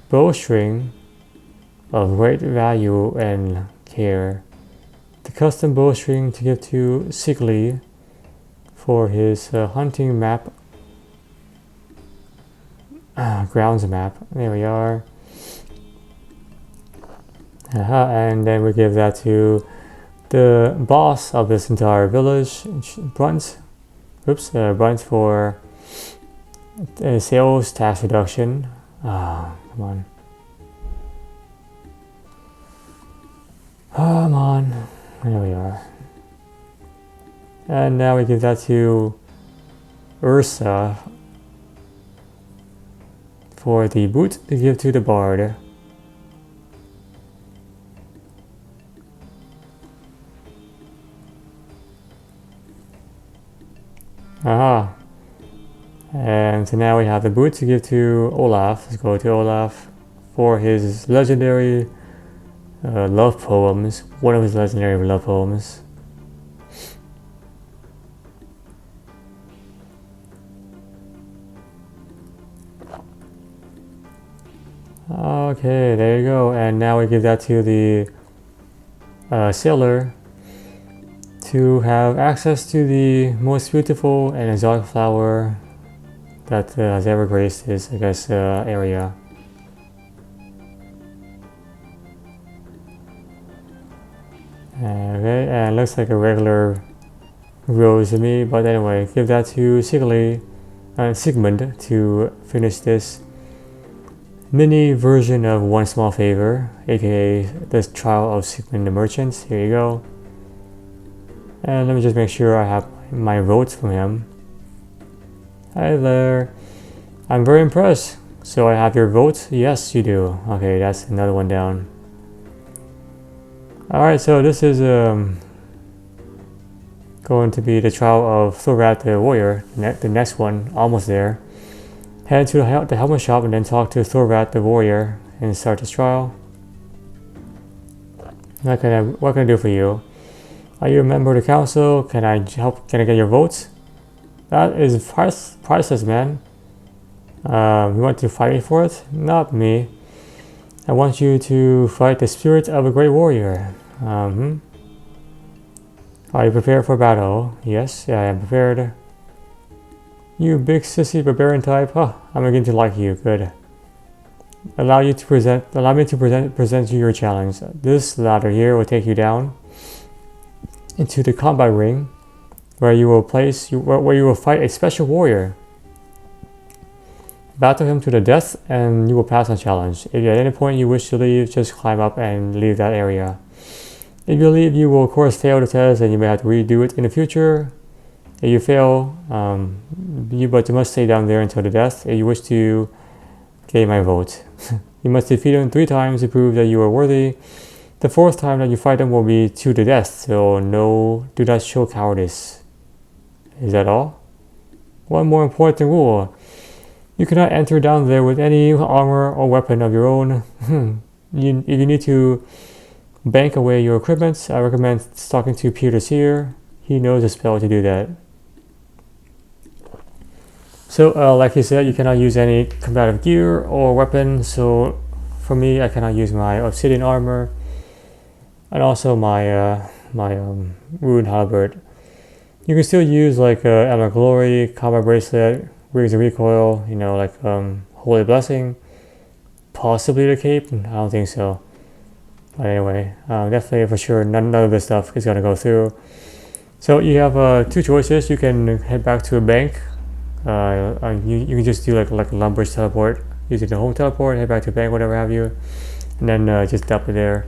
bowstring of great value and care. The custom bowstring to give to Sigli for his hunting map, grounds map. There we are. And then we give that to the boss of this entire village, Brunt. Brunt for sales tax reduction. Come on. Come on. There we are. And now we give that to Ursa for the boot to give to the bard. Aha. And so now we have the boot to give to Olaf. Let's go to Olaf for his legendary love poems. One of his legendary love poems. Okay, there you go. And now we give that to the sailor to have access to the most beautiful and exotic flower that has ever graced his, I guess, area. Okay, and it looks like a regular rose to me, but anyway, give that to Sigli and Sigmund to finish this. mini version of One Small Favor, aka the Trial of Sigmund the Merchant. Here you go. And let me just make sure I have my votes from him. Hi there. I'm very impressed. So I have your vote? Yes, you do. Okay, that's another one down. Alright, so this is going to be the trial of Thorvald the Warrior, the next one, almost there. Head to the helmet shop and then talk to Thorvald the Warrior and start this trial. What can I do for you? Are you a member of the council? Can I help? Can I get your votes? That is priceless, man. You want to fight me for it? Not me. I want you to fight the spirit of a great warrior. Are you prepared for battle? Yes, yeah, I am prepared. You big sissy barbarian type. Huh, I'm beginning to like you. Good. Allow me to present you your challenge. This ladder here will take you down into the combat ring, where you will fight a special warrior. Battle him to the death, and you will pass on challenge. If at any point you wish to leave, just climb up and leave that area. If you leave, you will of course fail the test, and you may have to redo it in the future. If you fail, you must stay down there until the death. If you wish to gain my vote, you must defeat him 3 times to prove that you are worthy. The 4th time that you fight him will be to the death. So do not show cowardice. Is that all? One more important rule. You cannot enter down there with any armor or weapon of your own. If you need to bank away your equipment, I recommend talking to Peter Seer. He knows a spell to do that. So, like he said, you cannot use any combative gear or weapon. So, for me, I cannot use my obsidian armor and also my rune halberd. You can still use like Emma Glory, combat bracelet, rings of recoil, like holy blessing, possibly the cape. I don't think so, but anyway, definitely for sure none of this stuff is going to go through. So you have 2 choices. You can head back to a bank. You can just do like a lumbridge teleport, using the home teleport, head back to a bank, whatever have you, and then just dump it there.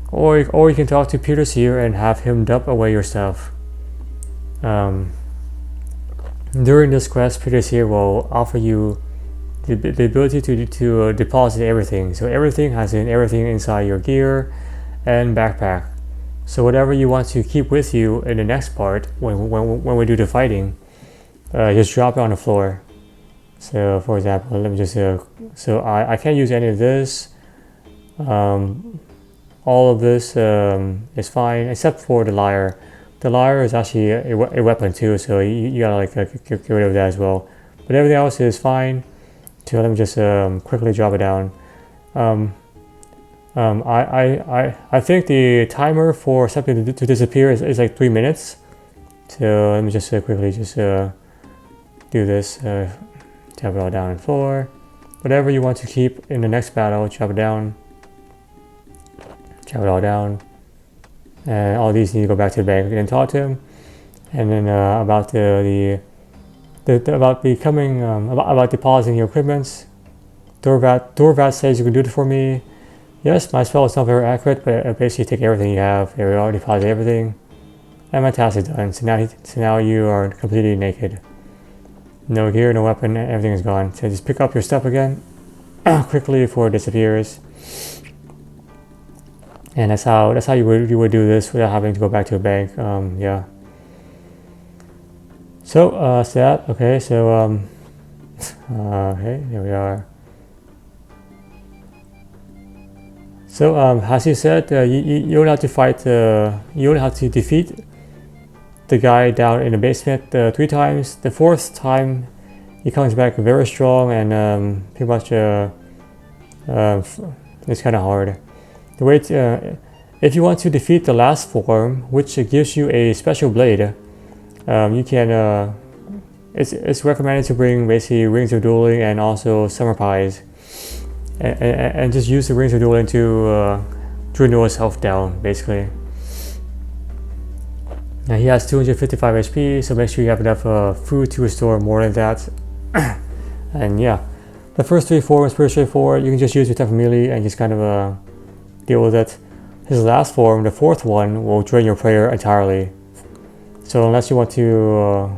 Or you can talk to Peter Seer and have him dump away your stuff. During this quest, Peter Seer will offer you the ability to deposit everything. So everything inside your gear and backpack. So whatever you want to keep with you in the next part, when we do the fighting, just drop it on the floor. So for example, let me just so I can't use any of this. All of this is fine except for the lyre. The lyre is actually a weapon too, so you gotta get rid of that as well. But everything else is fine. So let me just quickly drop it down. I think the timer for something to disappear is like 3 minutes. So let me just quickly do this. Drop it all down on the floor. Whatever you want to keep in the next battle, drop it down. Drop it all down. And all these need to go back to the bank and talk to him. And then about about depositing your equipment. Thorvald says you can do it for me. Yes, my spell is not very accurate, but I basically take everything you have. There we are, deposit everything. And my task is done. So now you are completely naked. No gear, no weapon, everything is gone. So just pick up your stuff again quickly before it disappears. And that's how you would do this without having to go back to a bank. Yeah. So that okay. So okay, here we are. So as you said, you only have to fight. You only have to defeat the guy down in the basement 3 times. The 4th time, he comes back very strong and pretty much it's kind of hard. The way if you want to defeat the last form, which gives you a special blade, you can. It's recommended to bring basically rings of dueling and also summer pies, and just use the rings of dueling to renew yourself down basically. Now he has 255 HP, so make sure you have enough food to restore more than that. And yeah, The first 3 forms pretty straightforward. You can just use your type of melee and just kind of deal with it. His last form, the 4th one, will drain your prayer entirely. So unless you want to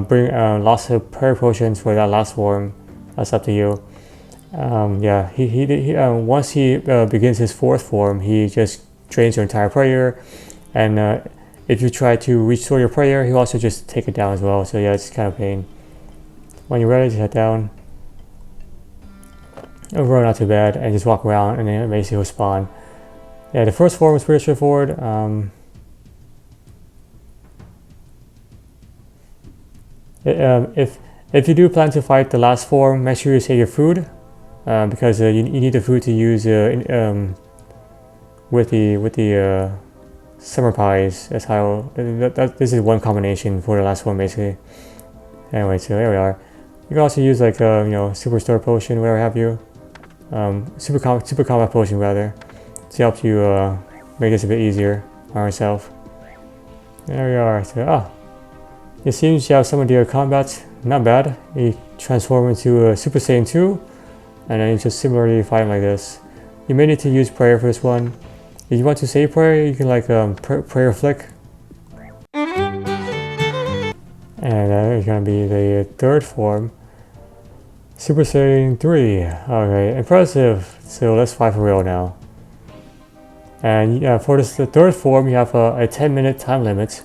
bring lots of prayer potions for that last form, that's up to you. Yeah, once he begins his 4th form, he just drains your entire prayer, and if you try to restore your prayer, he'll also just take it down as well. So yeah, it's kind of a pain. When you're ready, just head down. Overall, not too bad, and just walk around, and then basically he'll spawn. Yeah, the first form is pretty straightforward. If you do plan to fight the last form, make sure you save your food, because you need the food to use with the summer pies. That's how this is one combination for the last one basically. Anyway, so there we are. You can also use like superstore potion, whatever have you, super combat potion rather, to help you make this a bit easier on yourself. There we are. So it seems you have some of your combat, not bad. You transform into a Super Saiyan 2, and then you just similarly fight him like this. You may need to use prayer for this one. If you want to save prayer, you can like prayer flick. And that is going to be the 3rd form. Super Saiyan 3. Okay, impressive. So let's fight for real now. And for the 3rd form, you have a 10-minute time limit.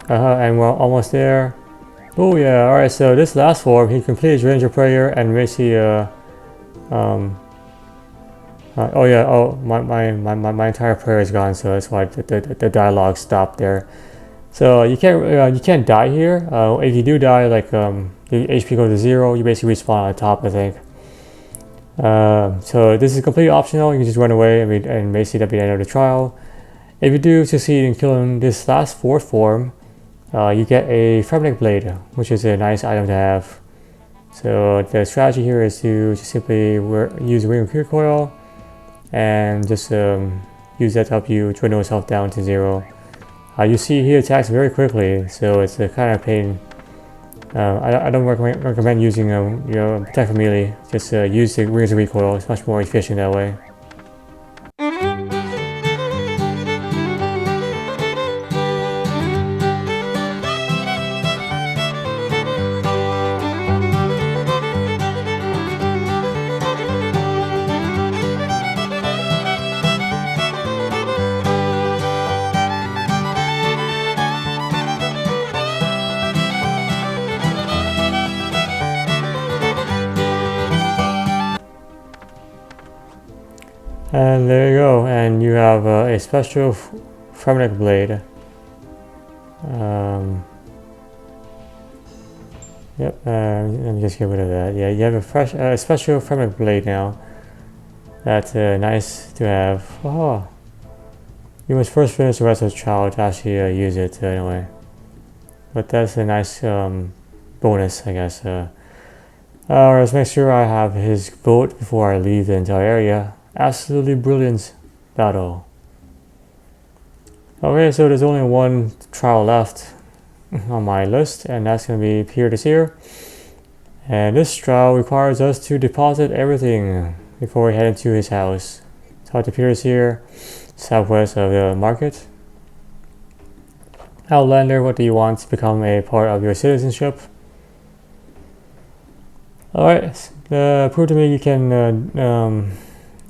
And we're almost there. Oh yeah, alright, so this last form, he completely drains your prayer and basically, my entire prayer is gone, so that's why the dialogue stopped there. So you can't die here. If you do die, like the HP goes to 0, you basically respawn on top, I think. So this is completely optional. You can just run away and basically that'll be the end of the trial. If you do succeed in killing this last 4th form, you get a Fremennik blade, which is a nice item to have. So the strategy here is to just simply use Ring of Recoil and just use that to help you dwindle yourself down to 0. You see he attacks very quickly, so it's a kind of pain. I don't recommend using attack for melee. Just use the Rings of Recoil. It's much more efficient that way. And there you go, and you have a special Fremennik blade. Yep, let me just get rid of that. Yeah, you have a special Fremennik blade now. That's nice to have. Oh, you must first finish the rest of the trial to actually use it anyway. But that's a nice bonus, I guess. Let's make sure I have his vote before I leave the entire area. Absolutely brilliant battle. Okay, so there's only one trial left on my list, and that's going to be Peer the Seer. And this trial requires us to deposit everything before we head into his house. Talk to Peer the Seer, southwest of the market. Outlander, what do you want to become a part of your citizenship? Alright, prove to me you can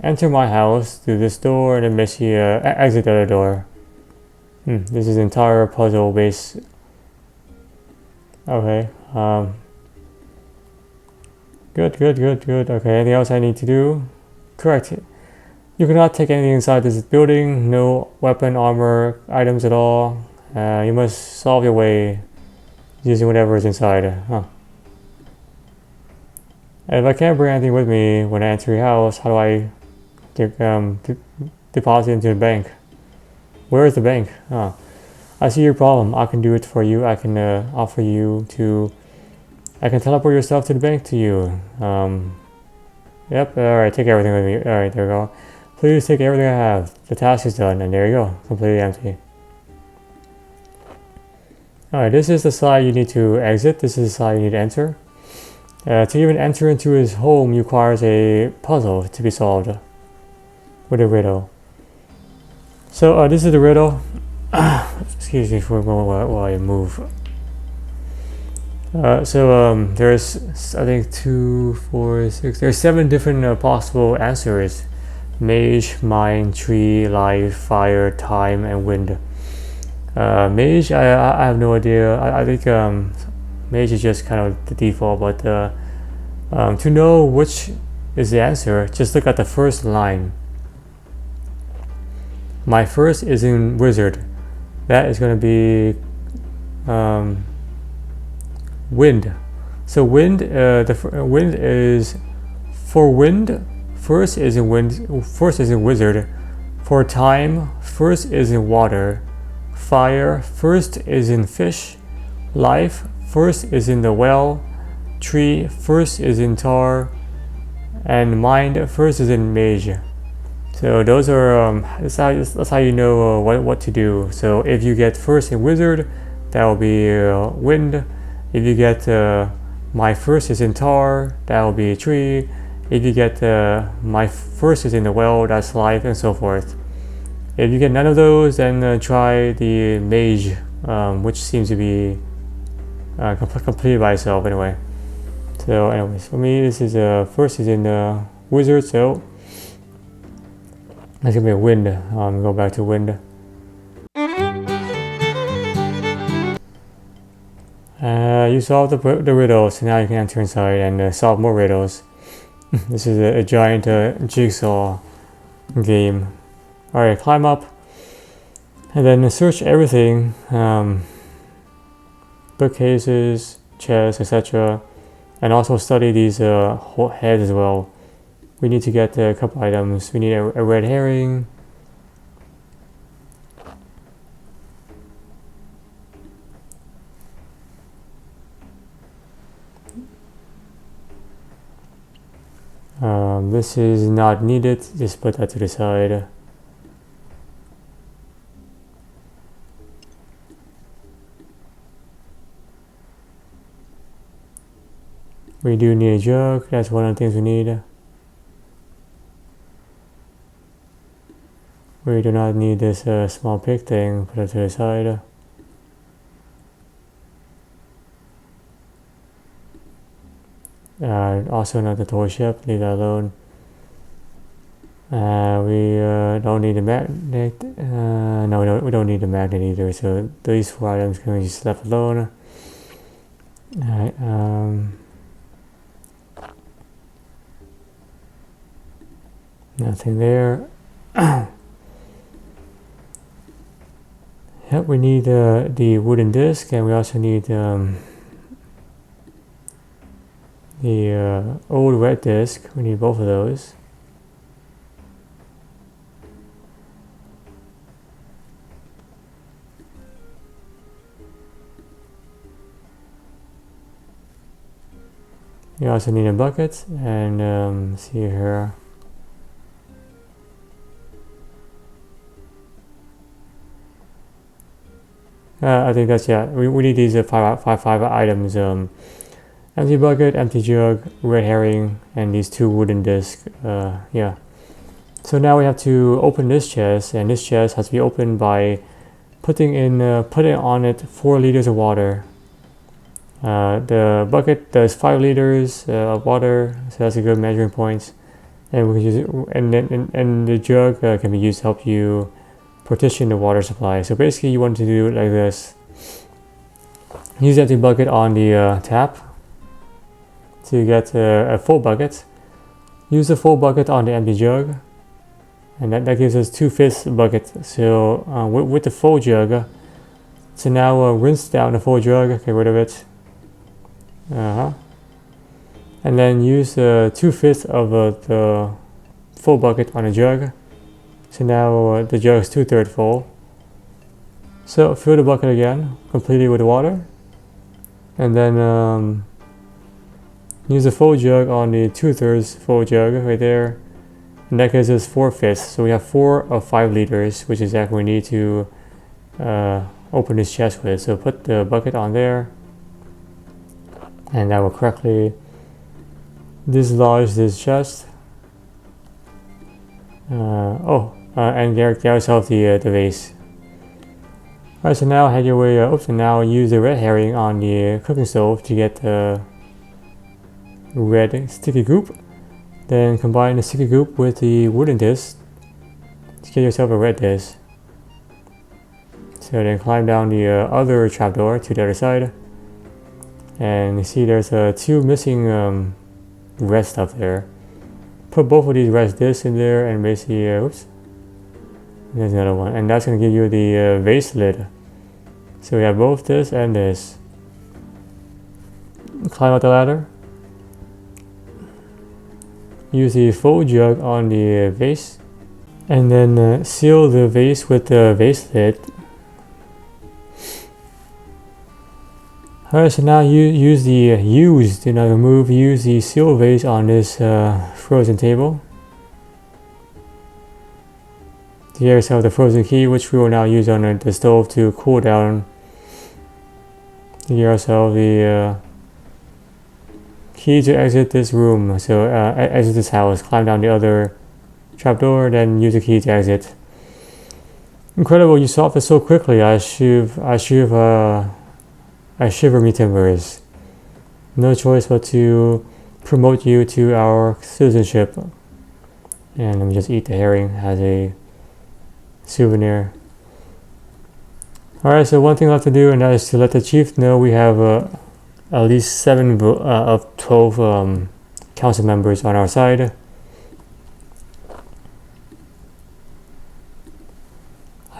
enter my house through this door and then basically exit the other door. This is entire puzzle base. Okay. Good. Okay, anything else I need to do? Correct. You cannot take anything inside this building. No weapon, armor, items at all. You must solve your way using whatever is inside. If I can't bring anything with me when I enter your house, how do I deposit into the bank? Where is the bank? I see your problem. I can do it for you. I can offer you to. I can teleport yourself to the bank to you. Yep. All right. Take everything with me. All right. There we go. Please take everything I have. The task is done, and there you go. Completely empty. Alright, this is the side you need to exit. This is the side you need to enter. To even enter into his home requires a puzzle to be solved with a riddle. So this is the riddle. Excuse me for a moment while I move. There's I think 2, 4, 6. There's 7 different possible answers: mage, mine, tree, life, fire, time, and wind. Mage, I have no idea. I think mage is just kind of the default, but to know which is the answer, just look at the first line. My first is in wizard. That is going to be wind. So wind, wind is for wind. First is in wind. First is in wizard. For time, first is in water. Fire, first is in fish. Life, first is in the well. Tree, first is in tar. And mind, first is in mage. So those are that's how you know what to do. So if you get first in wizard, that will be wind. If you get my first is in tar, that will be tree. If you get my first is in the well, that's life, and so forth. If you get none of those, then try the mage, which seems to be completed by itself anyway. So anyways, for me this is first is in the wizard, so that's gonna be a wind. Go back to wind. You solved the riddle, so now you can enter inside and solve more riddles. This is a giant jigsaw game. Alright, climb up and then search everything, bookcases, chests, etc. And also study these heads as well. We need to get a couple items. We need a red herring. This is not needed, just put that to the side. We do need a jug, that's one of the things we need. We do not need this small pig thing, put it to the side. Also not the toy ship, leave that alone. We don't need a magnet. No, we don't need a magnet either, so these 4 items can be just left alone. Alright, nothing there. Yep, we need the wooden disc, and we also need the old red disc. We need both of those. You also need a bucket, and see here. I think that's, yeah, we need these five items. Empty bucket, empty jug, red herring, and these 2 wooden discs. Yeah. So now we have to open this chest, and this chest has to be opened by putting on it 4 liters of water. The bucket does 5 liters of water, so that's a good measuring point. And we can use it, and the jug can be used to help you partition the water supply. So basically, you want to do it like this: use the empty bucket on the tap to get a full bucket. Use the full bucket on the empty jug, and that gives us 2/5 bucket. So with the full jug, so now rinse down the full jug, get rid of it. And then use 2/5 of the full bucket on the jug. So now the jug is 2/3 full. So fill the bucket again, completely with water, and then use the full jug on the 2/3 full jug right there, and that gives us 4/5. So we have 4 of 5 liters, which is exactly what we need to open this chest with. So put the bucket on there, and that will correctly dislodge this chest. And there's yourself the vase. Alright, so now head your way up, and now use the red herring on the cooking stove to get the red sticky goop. Then combine the sticky goop with the wooden disc to get yourself a red disc. So then climb down the other trapdoor to the other side. And you see there's 2 missing red stuff there. Put both of these red discs in there and basically, oops. There's another one. And that's going to give you the vase lid. So we have both this and this. Climb up the ladder. Use the full jug on the vase. And then seal the vase with the vase lid. Alright, so now use the seal vase on this frozen table. To get yourself the frozen key, which we will now use on the stove to cool down. To get yourself the key to exit this room. So exit this house, climb down the other trapdoor, then use the key to exit. Incredible, you solved it so quickly. I shiver me timbers. No choice but to promote you to our citizenship. And let me just eat the herring as a souvenir. Alright, so one thing left to do, and that is to let the chief know we have at least 7 of 12 council members on our side.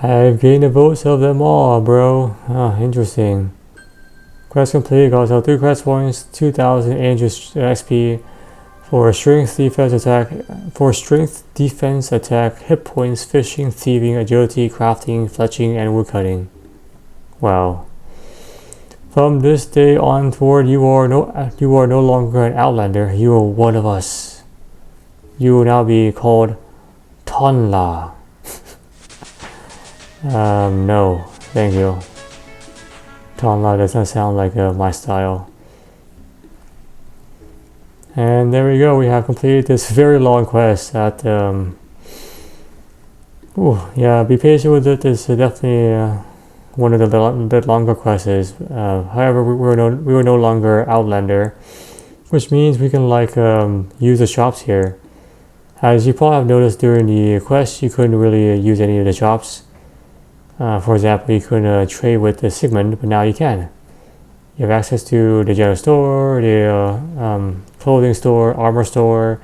I've gained the votes of them all, bro. Interesting. Quest complete. Got yourself 3 quest points, 2,800 XP for strength defense attack, hit points, fishing, thieving, agility, crafting, fletching, and woodcutting. Wow. From this day onward, you are no longer an outlander. You are one of us. You will now be called Tonla. No, thank you. Thorvald does not sound like my style. And there we go, we have completed this very long quest at yeah, be patient with it. It's definitely one of the longer quests. However, we were no longer Outlander, which means we can like use the shops here. As you probably have noticed during the quest, you couldn't really use any of the shops. For example, you couldn't trade with the Sigmund, but now you can. You have access to the general store, the clothing store, armor store,